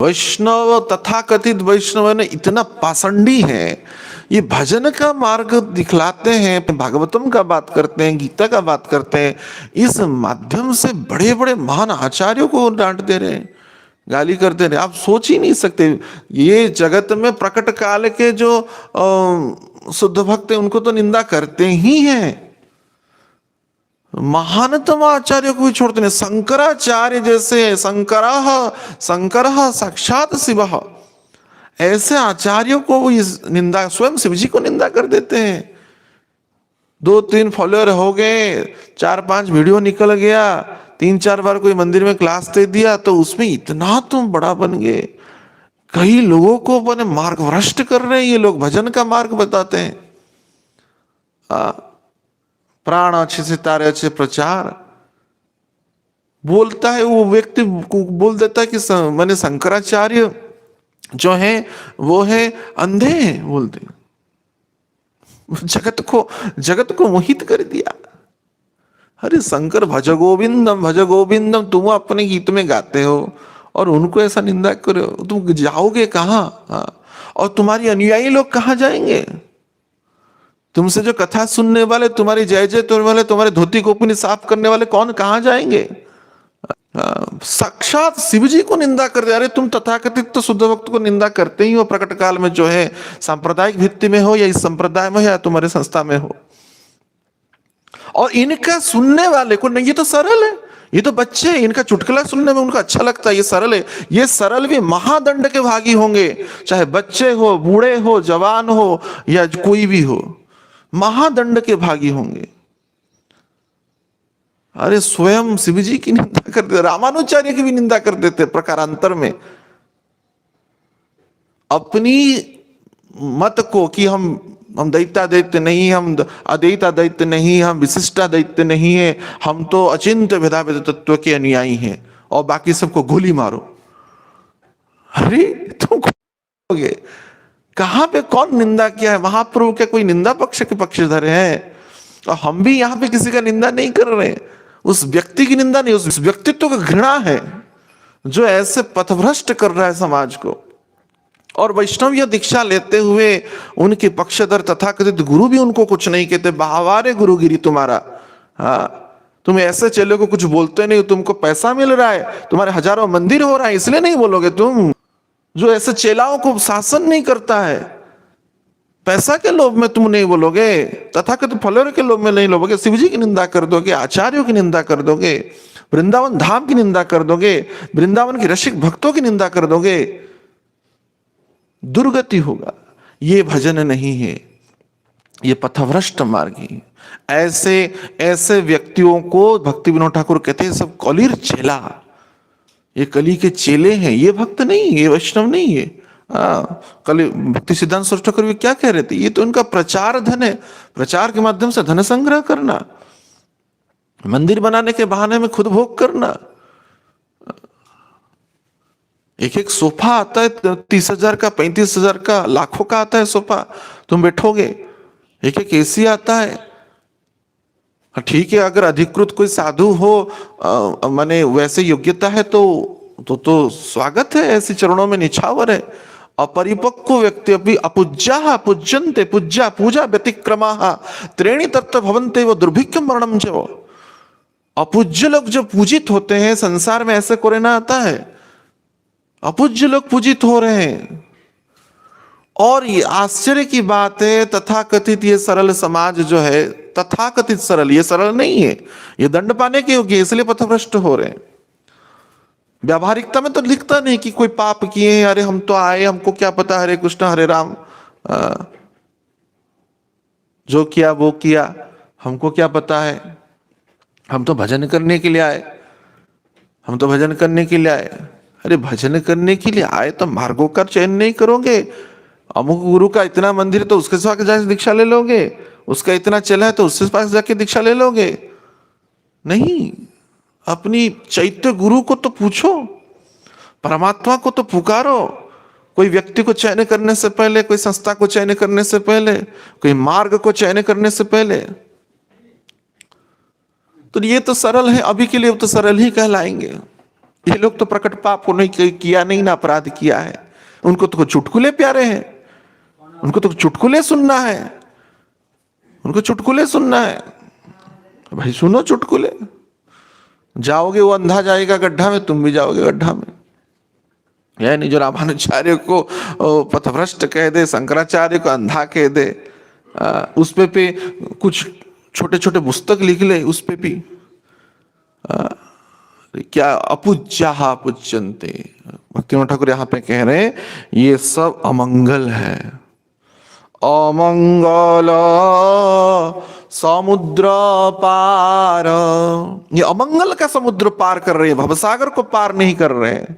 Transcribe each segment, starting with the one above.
वैष्णव तथाकथित वैष्णव ने इतना पाषंडी है, ये भजन का मार्ग दिखलाते हैं, भागवतम का बात करते हैं, गीता का बात करते हैं, इस माध्यम से बड़े बड़े महान आचार्यों को डांट दे रहे हैं, गाली करते रहे। आप सोच ही नहीं सकते, ये जगत में प्रकट काल के जो शुद्ध भक्त हैं उनको तो निंदा करते ही हैं, महानतम आचार्य को भी छोड़ते नहीं। शंकराचार्य जैसे शंकर साक्षात शिव, ऐसे आचार्यों को वो इस निंदा, स्वयं शिव जी को निंदा कर देते हैं। 2-3 फॉलोअर हो गए, 4-5 वीडियो निकल गया, 3-4 बार कोई मंदिर में क्लास दे दिया तो उसमें इतना तुम बड़ा बन गए। कई लोगों को अपने मार्ग भ्रष्ट कर रहे हैं ये लोग, भजन का मार्ग बताते हैं। प्राण अच्छे से तारे अच्छे प्रचार बोलता है, वो व्यक्ति बोल देता है कि मैंने शंकराचार्य जो है वो है अंधे हैं, बोलते जगत को मोहित कर दिया। अरे शंकर भज गोविंदम तुम अपने गीत में गाते हो और उनको ऐसा निंदा करो, तुम जाओगे कहाँ? और तुम्हारी अनुयायी लोग कहाँ जाएंगे? तुमसे जो कथा सुनने वाले, तुम्हारी जय जय तोड़ने वाले, तुम्हारे धोती गोपनी साफ करने वाले कौन कहाँ जाएंगे? साक्षात शिव जी को निंदा कर दे। अरे तुम तथाकथित तो शुद्ध भक्त को निंदा करते ही हो, प्रकट काल में जो है सांप्रदायिक भित्ति में हो या इस संप्रदाय में या तुम्हारे संस्था में हो, और इनका सुनने वाले को नहीं, ये तो सरल है, ये तो बच्चे हैं, इनका चुटकुला सुनने में उनको अच्छा लगता है, ये सरल है। ये सरल भी महादंड के भागी होंगे, चाहे बच्चे हो, बूढ़े हो, जवान हो या कोई भी हो, महादंड के भागी होंगे। अरे स्वयं शिव जी की निंदा कर देते, रामानुचार्य की भी निंदा कर देते प्रकारांतर में, अपनी मत को कि हम दैत्य नहीं, हम अद्वैत नहीं, हम विशिष्टाद्वैत नहीं है, हम तो अचिंत्य भेदाभेद तत्व के अनुयायी हैं और बाकी सबको गोली मारो। अरे तुम खोगे कहां पे? कौन निंदा किया है? महाप्रभु के कोई निंदा पक्ष के पक्षधर हैं? और हम भी यहां पे किसी का निंदा नहीं कर रहे, उस व्यक्ति की निंदा नहीं, उस व्यक्तित्व का घृणा है जो ऐसे पथभ्रष्ट कर रहा है समाज को। और वैष्णवीय दीक्षा लेते हुए उनके पक्षधर तथाकथित गुरु भी उनको कुछ नहीं कहते, बाहवारे गुरुगिरी तुम्हारा। तुम ऐसे चेले को कुछ बोलते नहीं, तुमको पैसा मिल रहा है, तुम्हारे हजारों मंदिर हो रहा है, इसलिए नहीं बोलोगे तुम? जो ऐसे चेलाओं को शासन नहीं करता है, पैसा के लोभ में तुम नहीं बोलोगे, तथाकथित फलोर के लोभ में नहीं बोलोगे, शिव जी की निंदा कर दोगे, आचार्यों की निंदा कर दोगे, वृंदावन धाम की निंदा कर दोगे, वृंदावन के रसिक भक्तों की निंदा कर दोगे, दुर्गति होगा। ये भजन नहीं है, ये पथभ्रष्ट मार्ग है। ऐसे व्यक्तियों को भक्ति विनोद ठाकुर कहते हैं सब कलिर चेला, ये कली के चेले हैं, ये भक्त नहीं, ये वैष्णव नहीं है। कल भक्ति सिद्धांत सरस्वती ठाकुर भी क्या कह रहे थे? ये तो उनका प्रचार धन है, प्रचार के माध्यम से धन संग्रह करना, मंदिर बनाने के बहाने में खुद भोग करना। एक सोफा आता है 30,000 का, 35,000 का, लाखों का आता है सोफा, तुम बैठोगे। एक एसी आता है, ठीक है, अगर अधिकृत कोई साधु हो, माने वैसे योग्यता है तो स्वागत है, ऐसे चरणों में निछावर है। अपरिपक्व व्यक्ति अभी अपूज्या पूज्यन्ते, पूजा व्यतिक्रमाः त्रीणि तत्व भवन्ते वो दुर्भिक्ष मरणम जो। अपूज्य लोग जब पूजित होते हैं, संसार में ऐसे कोरेना आता है, अपूज्य लोग पूजित हो रहे हैं। और ये आश्चर्य की बात है, तथाकथित ये सरल समाज जो है, तथाकथित सरल, ये सरल नहीं है, ये दंड पाने के योग्य, इसलिए पथभ्रष्ट हो रहे हैं। व्यावहारिकता में तो लिखता नहीं कि कोई पाप किए हैं, अरे हम तो आए, हमको क्या पता, हरे कृष्ण हरे राम, जो किया वो किया, हमको क्या पता है, हम तो भजन करने के लिए आए, हम तो भजन करने के लिए आए। अरे भजन करने के लिए आए तो मार्गों का चयन नहीं करोगे? अमुक गुरु का इतना मंदिर तो उसके पास जाके दीक्षा ले लोगे, उसका इतना चला है तो उसके पास जाके दीक्षा ले लोगे? नहीं, अपनी चैत्य गुरु को तो पूछो, परमात्मा को तो पुकारो। कोई व्यक्ति को चयन करने से पहले, कोई संस्था को चयन करने से पहले, कोई मार्ग को चयन करने से पहले, तो ये तो सरल है, अभी के लिए तो सरल ही कहलाएंगे। ये लोग तो प्रकट पाप को नहीं किया, नहीं ना अपराध किया है, उनको तो चुटकुले प्यारे हैं, उनको तो चुटकुले सुनना है, उनको चुटकुले सुनना है। भाई सुनो चुटकुले, जाओगे वो अंधा जाएगा गड्ढा में, तुम भी जाओगे गड्ढा में। यह नहीं जो रामानुचार्य को पथभ्रष्ट कह दे, शंकराचार्य को अंधा कह दे, उस पे कुछ छोटे छोटे पुस्तक लिख ले, उस पे भी क्या अपूज्या पूज्यन्ते। भक्तिविनोद ठाकुर यहाँ पे कह रहे हैं ये सब अमंगल है। अमंगल समुद्र पार, ये अमंगल का समुद्र पार कर रहे हैं, भवसागर को पार नहीं कर रहे हैं।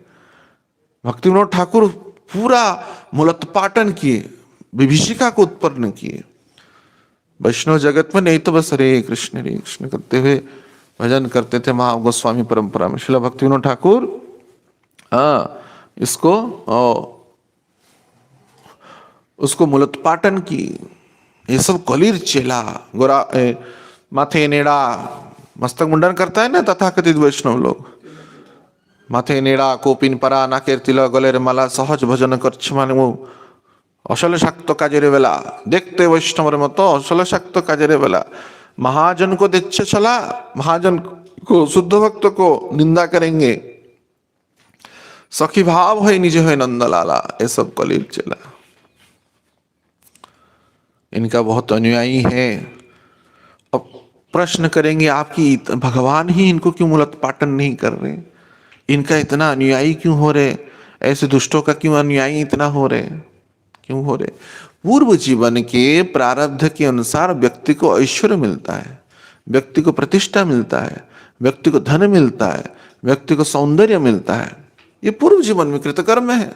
भक्तिविनोद ठाकुर पूरा मूलोत्पाटन किए, विभीषिका को उत्पन्न किए। वैष्णव जगत में नहीं तो बस हरे कृष्ण करते हुए भजन करते थे महा गोस्वामी परंपरा में। श्रील भक्तिविनोद ठाकुर इसको उसको मूलोत्पाटन की। ये सब कलीर चेला गोरा माथे नेड़ा मस्तक मुंडन करता है ना तथाकथित वैष्णव लोग, माथे नेड़ा कोपिन परा नाकेर तिलक गलेर माला सहज भजन करছে মানে वो অশলশাক্ত কাজের বেলা देखते वैष्णवर मतो অশলশাক্ত কাজের বেলা महाजन को दिच्छे चला, महाजन को शुद्ध भक्त को निंदा करेंगे, सखी भाव है निज है नंदलाला, ये सब कलीर चला। इनका बहुत अनुयायी है। अब प्रश्न करेंगे आपकी भगवान ही इनको क्यों मूलोत्पाटन नहीं कर रहे, इनका इतना अनुयायी क्यों हो रहे, ऐसे दुष्टों का क्यों अनुयायी इतना हो रहे, क्यों हो रहे? पूर्व जीवन के प्रारब्ध के अनुसार व्यक्ति को ऐश्वर्य मिलता है, व्यक्ति को प्रतिष्ठा मिलता है, व्यक्ति को धन मिलता है, व्यक्ति को सौंदर्य मिलता है। ये पूर्व जीवन में कृतकर्म है,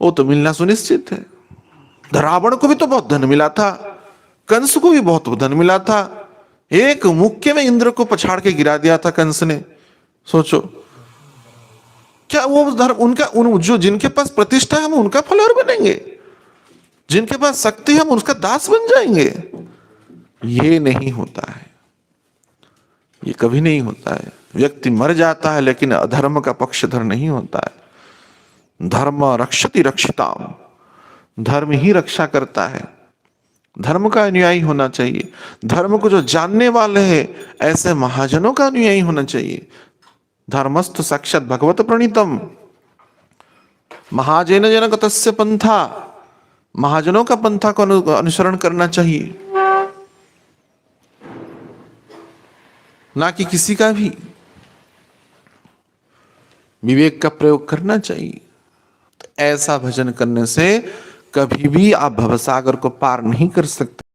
वो तो मिलना सुनिश्चित है। रावण को भी तो बहुत धन मिला था, कंस को भी बहुत धन मिला था, एक मुक्के में इंद्र को पछाड़ के गिरा दिया था कंस ने। सोचो क्या वो धर्म उनका जो जिनके पास प्रतिष्ठा है हम उनका फॉलोअर बनेंगे, जिनके पास शक्ति हम उसका दास बन जाएंगे? ये नहीं होता है, ये कभी नहीं होता है। व्यक्ति मर जाता है लेकिन अधर्म का पक्षधर नहीं होता है। धर्म रक्षति रक्षिताम, धर्म ही रक्षा करता है। धर्म का अनुयायी होना चाहिए, धर्म को जो जानने वाले हैं ऐसे महाजनों का अनुयायी होना चाहिए। धर्मस्थ साक्षात भगवत प्रणीतम, महाजन जनगतस्य पंथा, महाजनों का पंथा को अनुसरण करना चाहिए, ना कि किसी का भी। विवेक का प्रयोग करना चाहिए। तो ऐसा भजन करने से कभी भी आप भवसागर को पार नहीं कर सकते।